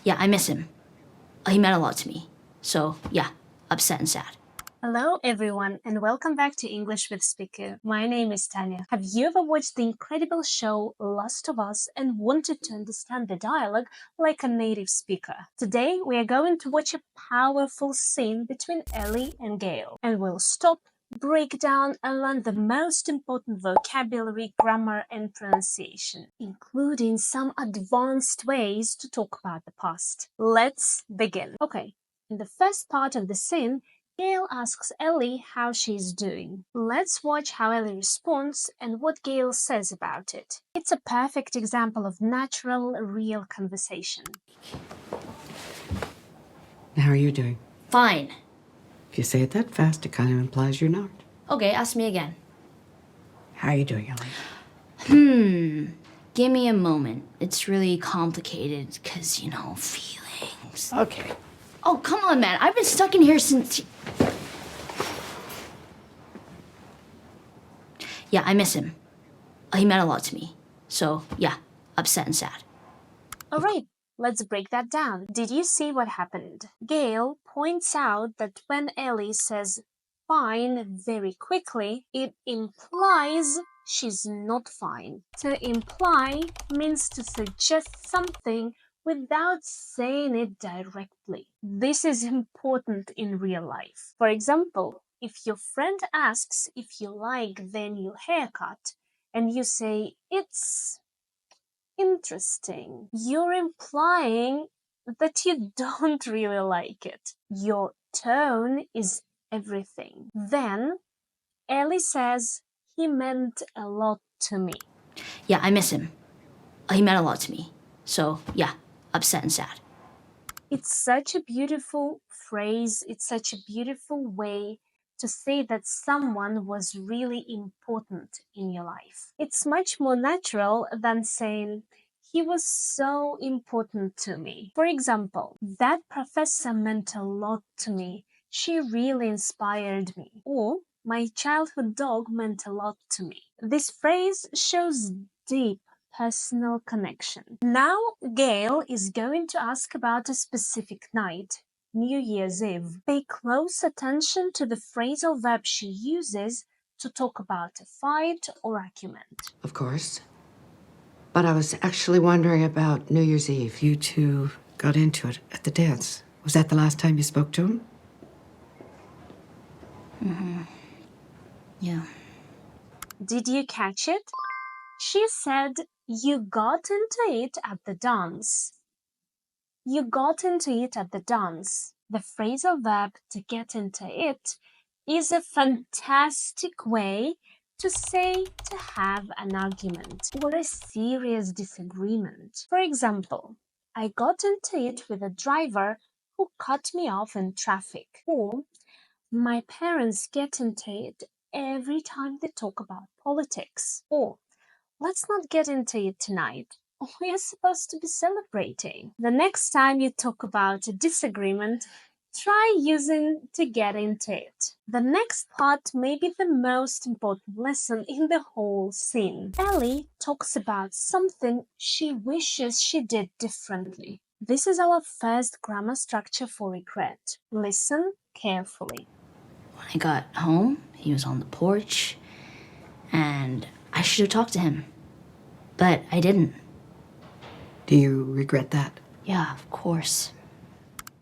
Yeah, I miss him. He meant a lot to me. So, yeah, upset and sad. Hello everyone and welcome back to English with Speaker. My name is Tanya. Have you ever watched the incredible show Last of Us and wanted to understand the dialogue like a native speaker? Today we are going to watch a powerful scene between Ellie and Gale, and we'll stop, break down and learn the most important vocabulary, grammar and pronunciation, including some advanced ways to talk about the past. Let's begin. Okay, in the first part of the scene, Gale asks Ellie how she's doing. Let's watch how Ellie responds and what Gale says about it. It's a perfect example of natural, real conversation. How are you doing? Fine. If you say it that fast, it kind of implies you're not. Okay, ask me again. How are you doing, Ellie? Give me a moment. It's really complicated because, feelings. Okay. Oh, come on, man. I've been stuck in here since... Yeah, I miss him. He meant a lot to me. So, yeah, upset and sad. Alright, let's break that down. Did you see what happened? Gale points out that when Ellie says fine very quickly, it implies she's not fine. To imply means to suggest something without saying it directly. This is important in real life. For example, if your friend asks if you like their new haircut and you say it's interesting, you're implying that you don't really like it. Your tone is everything. Then Ellie says, he meant a lot to me. Yeah, I miss him. He meant a lot to me. So, yeah, upset and sad. It's such a beautiful phrase. It's such a beautiful way to say that someone was really important in your life. It's much more natural than saying, he was so important to me. For example, that professor meant a lot to me. She really inspired me. Or, my childhood dog meant a lot to me. This phrase shows deep personal connection. Now, Gale is going to ask about a specific night, New Year's Eve. Pay close attention to the phrasal verb she uses to talk about a fight or argument. Of course. But I was actually wondering about New Year's Eve. You two got into it at the dance. Was that the last time you spoke to him? Yeah. Did you catch it? She said, you got into it at the dance. You got into it at the dance. The phrasal verb to get into it is a fantastic way to say to have an argument or a serious disagreement. For example, I got into it with a driver who cut me off in traffic. Or, my parents get into it every time they talk about politics. Or, let's not get into it tonight. We are supposed to be celebrating. The next time you talk about a disagreement, try using to get into it. The next part may be the most important lesson in the whole scene. Ellie talks about something she wishes she did differently. This is our first grammar structure for regret. Listen carefully. When I got home, he was on the porch, and I should have talked to him. But I didn't. Do you regret that? Yeah, of course.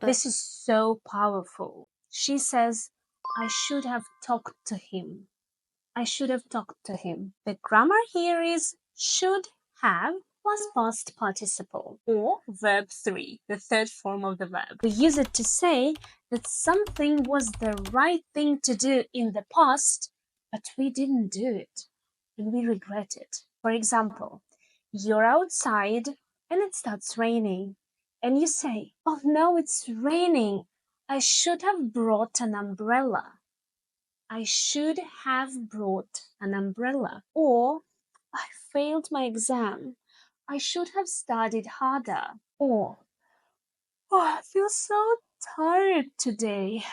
This is so powerful. She says, I should have talked to him. I should have talked to him. The grammar here is should have plus past participle, or verb 3, the third form of the verb. We use it to say that something was the right thing to do in the past, but we didn't do it, and we regret it. For example, you're outside and it starts raining, and you say, oh no, it's raining. I should have brought an umbrella. I should have brought an umbrella. Or, I failed my exam. I should have studied harder. Or, oh, I feel so tired today.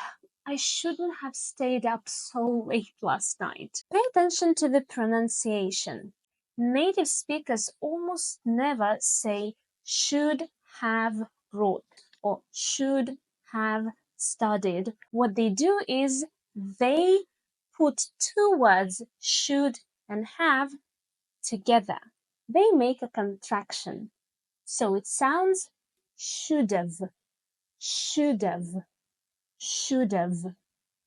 I shouldn't have stayed up so late last night. Pay attention to the pronunciation. Native speakers almost never say should have brought or should have studied. What they do is they put two words, should and have, together. They make a contraction. So it sounds should have, should have, should have.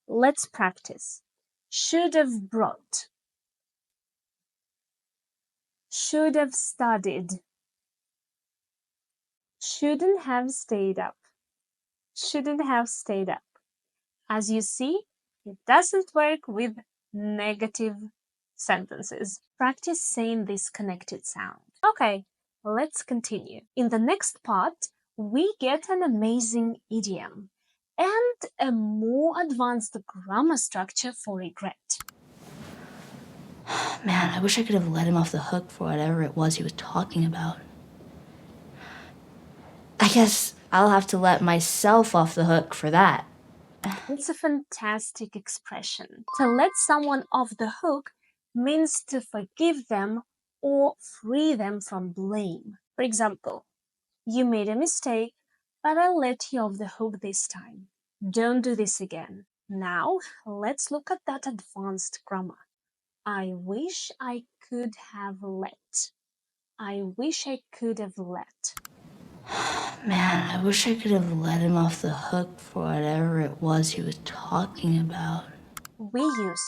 Let's practice. Should have brought, should have studied, shouldn't have stayed up, shouldn't have stayed up. As you see, it doesn't work with negative sentences. Practice saying this connected sound. Okay, let's continue. In the next part, we get an amazing idiom and a more advanced grammar structure for regret. Man, I wish I could have let him off the hook for whatever it was he was talking about. I guess I'll have to let myself off the hook for that. It's a fantastic expression. To let someone off the hook means to forgive them or free them from blame. For example, you made a mistake, but I'll let you off the hook this time. Don't do this again. Now, let's look at that advanced grammar. I wish I could have let. I wish I could have let. Man, I wish I could have let him off the hook for whatever it was he was talking about. We use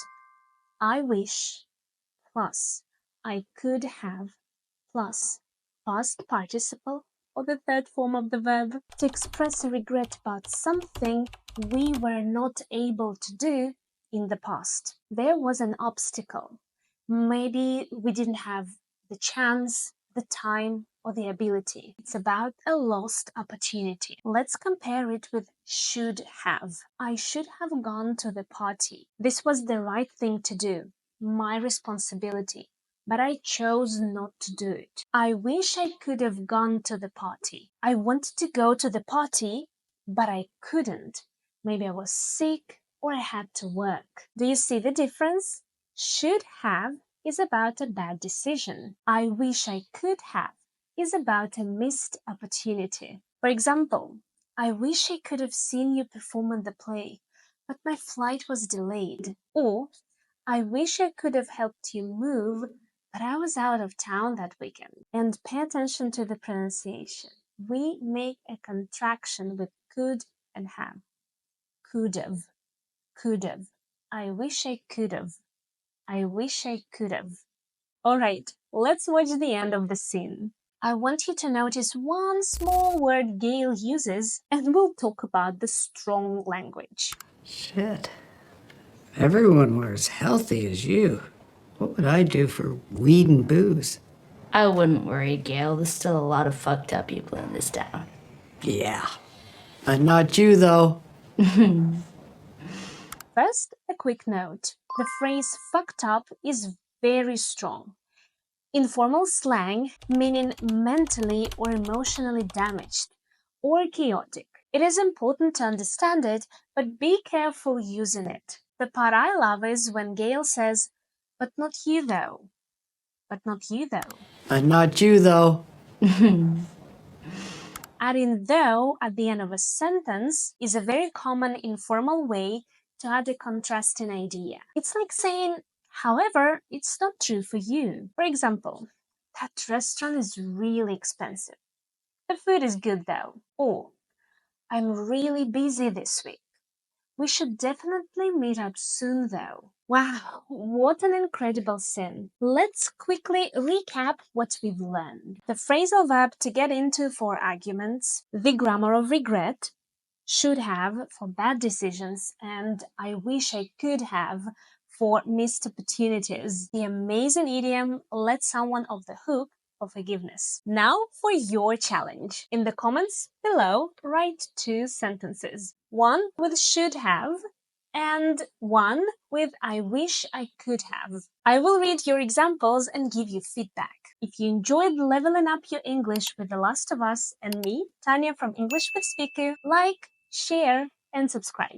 I wish plus I could have plus past participle or the third form of the verb to express a regret about something we were not able to do in the past. There was an obstacle. Maybe we didn't have the chance, the time, or the ability. It's about a lost opportunity. Let's compare it with should have. I should have gone to the party. This was the right thing to do, my responsibility, but I chose not to do it. I wish I could have gone to the party. I wanted to go to the party, but I couldn't. Maybe I was sick or I had to work. Do you see the difference? Should have is about a bad decision. I wish I could have is about a missed opportunity. For example, I wish I could have seen you perform in the play, but my flight was delayed. Or, I wish I could have helped you move, but I was out of town that weekend. And pay attention to the pronunciation. We make a contraction with could and have. Could have, could have. I wish I could have. I wish I could have. All right, let's watch the end of the scene. I want you to notice one small word Gail uses, and we'll talk about the strong language. Shit. Everyone were as healthy as you. What would I do for weed and booze? I wouldn't worry, Gail. There's still a lot of fucked up people in this town. Yeah. But not you, though. First, a quick note. The phrase fucked up is very strong. Informal slang meaning mentally or emotionally damaged or chaotic. It is important to understand it, but be careful using it. The part I love is when Gail says, but not you though. But not you though. But not you, though. Adding though at the end of a sentence is a very common informal way to add a contrasting idea. It's like saying, however, it's not true for you. For example, that restaurant is really expensive. The food is good though. Or, I'm really busy this week. We should definitely meet up soon though. Wow, what an incredible scene. Let's quickly recap what we've learned. The phrasal verb to get into for arguments, the grammar of regret, should have for bad decisions, and I wish I could have for missed opportunities. The amazing idiom, let someone off the hook, for forgiveness. Now for your challenge. In the comments below, write 2 sentences. One with should have and one with I wish I could have. I will read your examples and give you feedback. If you enjoyed leveling up your English with The Last of Us and me, Tanya from English with Speaker, like, share, and subscribe.